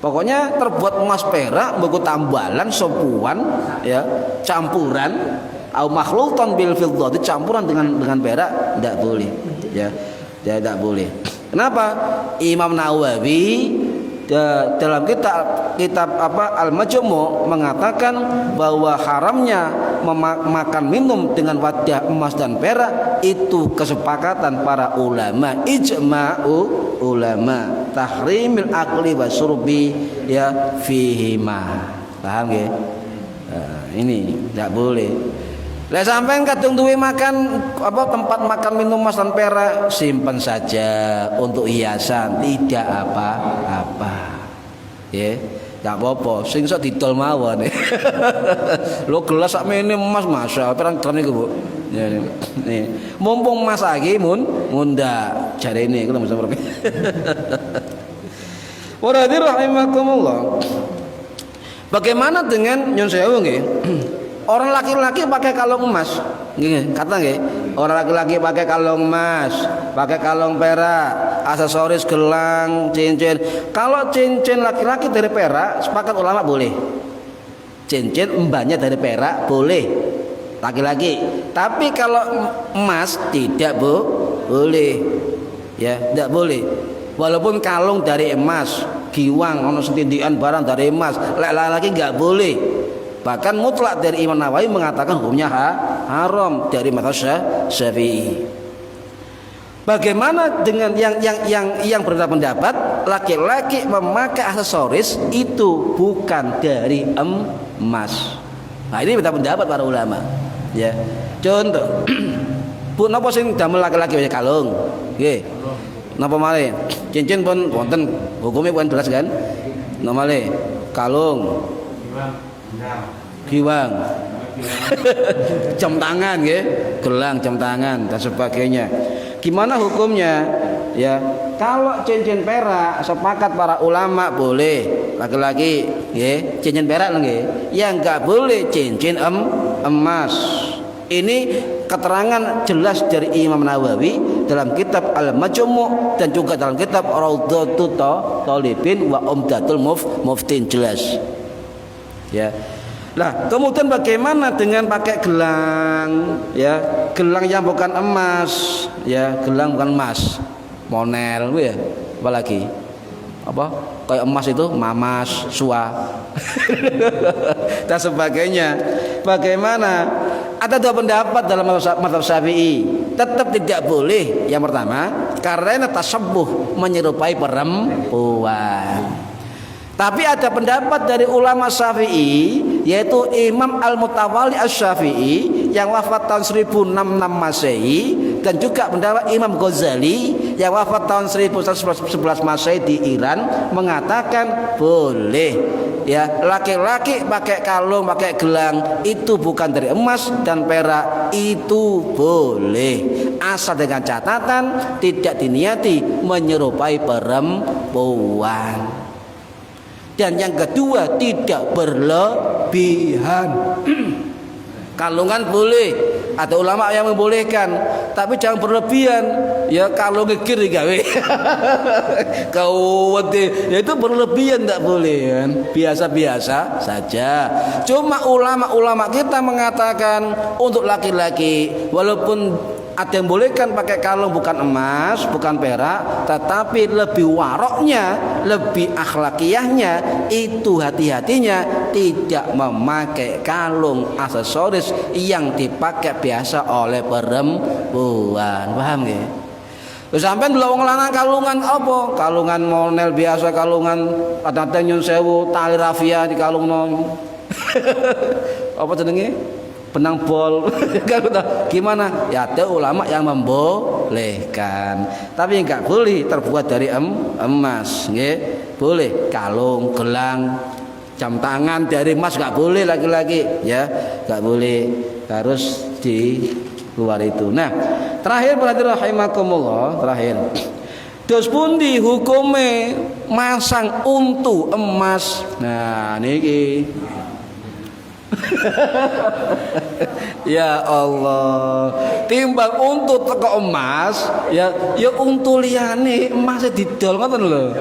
Pokoknya terbuat emas perak, buku tambalan, sopuan, ya, campuran, au makhlutan bil fiddati, campuran dengan perak, tidak boleh. Ya, tidak boleh. Kenapa? Imam Nawawi dalam kitab Al-Majmu' mengatakan bahwa haramnya makan minum dengan wadah emas dan perak itu kesepakatan para ulama, ijma'u ulama, tahrimil akli wasurbi ya fihima. Paham ya? Ini tidak boleh. Lah sampean kadung duwe makan tempat makan minum emas dan perak, simpan saja untuk hiasan, tidak apa-apa. Ya, enggak apa-apa, sing iso didol mawon. Lho gelas sak mene emas Masya, perang drone iku, Bu. Ya, nih. Mumpung Mas lagi munda jarene iku Mas. Wa rahimakumullah. Bagaimana dengan nyun sewu nggih? Orang laki-laki pakai kalung emas, kata nggih. Orang laki-laki pakai kalung emas, pakai kalung perak, aksesoris gelang, cincin. Kalau cincin laki-laki dari perak, sepakat ulama boleh. Cincin mbahnya dari perak boleh, laki-laki. Tapi kalau emas tidak boleh, ya tidak boleh. Walaupun kalung dari emas, giwang, ono setindian barang dari emas, laki-laki nggak boleh. Bahkan mutlak dari Imam Nawawi mengatakan hukumnya haram dari mazhab Syafi'i. Bagaimana dengan yang berbeda pendapat laki-laki memakai aksesoris itu bukan dari emas. Nah, ini beda pendapat para ulama. Ya. Contoh, Bu napa sing damel laki-laki pakai kalung? Nggih. Napa malih? Cincin pun wonten hukumnya bukan jelas kan? Napa malih? Kalung. Giwang, jam tangan, ya, gelang, jam tangan dan sebagainya. Gimana hukumnya? Ya, kalau cincin perak sepakat para ulama boleh laki-laki, ya, cincin perak nggih. Yang enggak boleh cincin emas. Ini keterangan jelas dari Imam Nawawi dalam kitab Al-Majmu' dan juga dalam kitab Raudhatut Thalibin wa Umdatul Muftin, jelas. Ya. Nah, kemudian bagaimana dengan pakai gelang, ya, gelang yang bukan emas, ya, gelang bukan emas, monel, ya, apalagi, kayak emas itu, mamas, sua, dan sebagainya. Bagaimana? Ada dua pendapat dalam mazhab Syafi'i. Tetap tidak boleh. Yang pertama, karena tasabbuh, menyerupai perempuan. Tapi ada pendapat dari ulama Syafi'i, yaitu Imam Al-Mutawalli Asy-Syafi'i yang wafat tahun 1066 Masehi, dan juga pendapat Imam Ghazali yang wafat tahun 1111 Masehi di Iran, mengatakan boleh, ya, laki-laki pakai kalung, pakai gelang itu bukan dari emas dan perak, itu boleh, asal dengan catatan tidak diniati menyerupai perempuan. Dan yang kedua, tidak berlebihan. Kalungan boleh, ada ulama yang membolehkan, tapi jangan berlebihan. Ya kalau ngekir digawe. Ya itu berlebihan tidak boleh kan. Biasa-biasa saja. Cuma ulama-ulama kita mengatakan untuk laki-laki walaupun ada yang bolehkan pakai kalung bukan emas, bukan perak, tetapi lebih waroknya, lebih akhlakiyahnya, itu hati-hatinya tidak memakai kalung aksesoris yang dipakai biasa oleh perempuan. Paham nggih? Sampai dulu wong lanang kalungan apa? Kalungan monel biasa, kalungan kadang-kadang nyun sewu, tali rafia di kalungno. Apa jenenge? Benang bol. Gimana? Ya ada ulama yang membolehkan. Tapi enggak boleh terbuat dari emas, nggih. Boleh kalung, gelang, jam tangan dari emas enggak boleh lagi-lagi, ya. Enggak boleh. Harus di luar itu. Nah, terakhir berarti rahimakumullah, terakhir. Dos pundi hukume masang untu emas. Nah, niki. Ya Allah, timbang untu teko emas, ya untu liyane emas didol ngoten lho.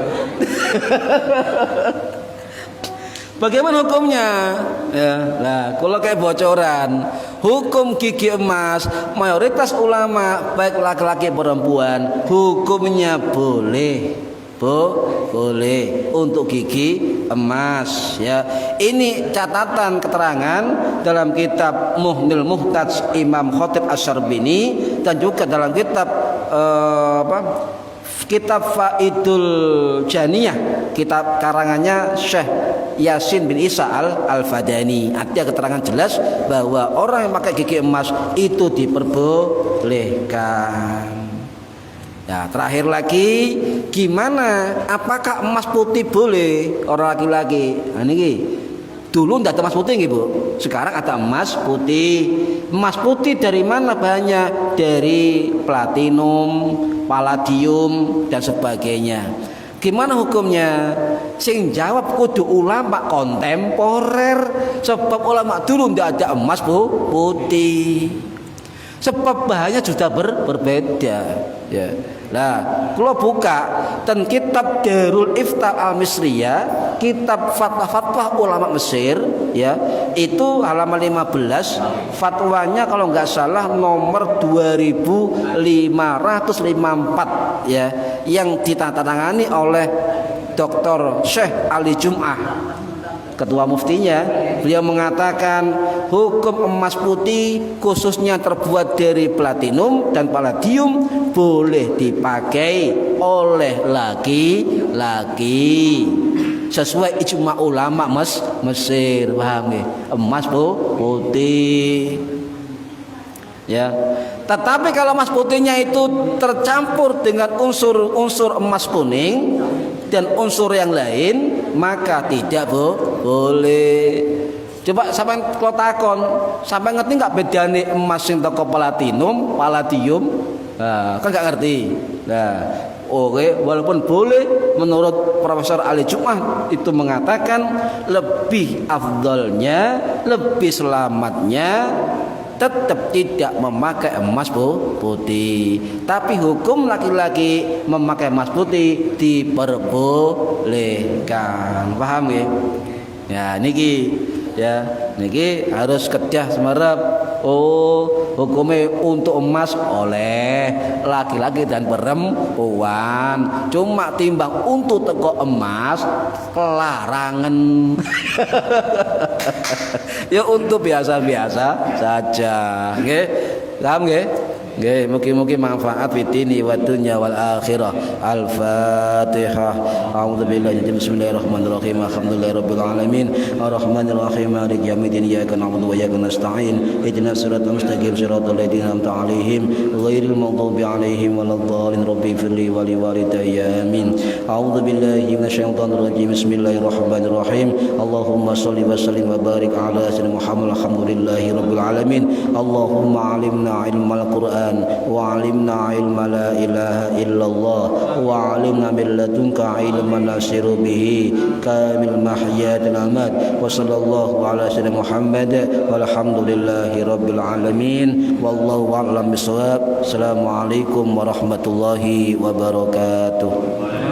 Bagaimana hukumnya? Ya, nah, kalau kayak bocoran, hukum gigi emas, mayoritas ulama baik laki-laki perempuan, hukumnya boleh. Boleh untuk gigi emas, ya. Ini catatan keterangan dalam kitab Muhnil Muhtaj Imam Khatib Asy-Syarbini dan juga dalam kitab kitab Faidul Janiyah, kitab karangannya Syekh Yasin bin Isa Al-Fadani. Artinya keterangan jelas bahwa orang yang pakai gigi emas itu diperbolehkan. Ya, terakhir lagi, gimana? Apakah emas putih boleh orang laki-laki? Nah, ini dulu tidak ada emas putih, Bu. Sekarang ada emas putih. Emas putih dari mana bahannya? Dari platinum, palladium dan sebagainya. Gimana hukumnya? Sing jawab kudu ulama kontemporer. Sebab ulama dulu tidak ada emas putih. Sebab bahannya sudah berbeda, ya. Nah, kalau buka dan kitab Darul Ifta Al-Misriyah, kitab fatwa-fatwa ulama Mesir, ya, itu halaman 15, fatwanya kalau nggak salah nomor 2554, ya, yang ditandatangani oleh Dr. Syekh Ali Jum'ah, ketua muftinya. Beliau mengatakan hukum emas putih khususnya terbuat dari platinum dan palladium boleh dipakai oleh laki-laki sesuai ijma ulama Mesir. Paham ya? Emas putih, ya. Tetapi kalau emas putihnya itu tercampur dengan unsur emas kuning dan unsur yang lain, maka tidak boleh. Coba sampai kalau takon, sampai ngerti nggak bedane emas yang toko palladium? Nah, kan nggak ngerti. Nah, oke, walaupun boleh, menurut Profesor Ali Jum'ah itu mengatakan lebih afdalnya, lebih selamatnya tetap tidak memakai emas putih. Tapi hukum laki-laki memakai emas putih diperbolehkan. Paham ya? Ya, niki, ya, niki harus kedah semerap. Oh, hukumnya untuk emas oleh laki-laki dan perempuan. Cuma timbang untuk teko emas kelarangan. Ya untuk biasa-biasa saja, nggih. Paham nggih? Nggih, mugi-mugi manfaat fitini wa dunya wal akhirah. Al-Fatihah. A'udzubillahi minasyaitonir rajim. Bismillahirrahmanirrahim. Alhamdulillahirabbil alamin. Arrahmanir rahim. Maliki yaumiddin. Iyyaka na'budu wa iyyaka nasta'in. Ihdinas siratal mustaqim. Siratal ladzina an'amta 'alaihim ghairil maghdubi 'alaihim waladdallin. Rabbi firli wa li walidayya. Amin. A'udzubillahi minasyaitonir rajim. Bismillahirrahmanirrahim. Allahumma shalli wa sallim wa barik ala sayyidina Muhammad. Alhamdulillahirabbil alamin. Allahumma 'allimna ilmal Qur'an وعلمنا علم لا إله إلا الله وعلمنا من لدنك علما نسير به كامل محيات الأمات وصلى الله على سيدنا محمد والحمد لله رب العالمين والله أعلم بالصواب. السلام عليكم warahmatullahi wabarakatuh.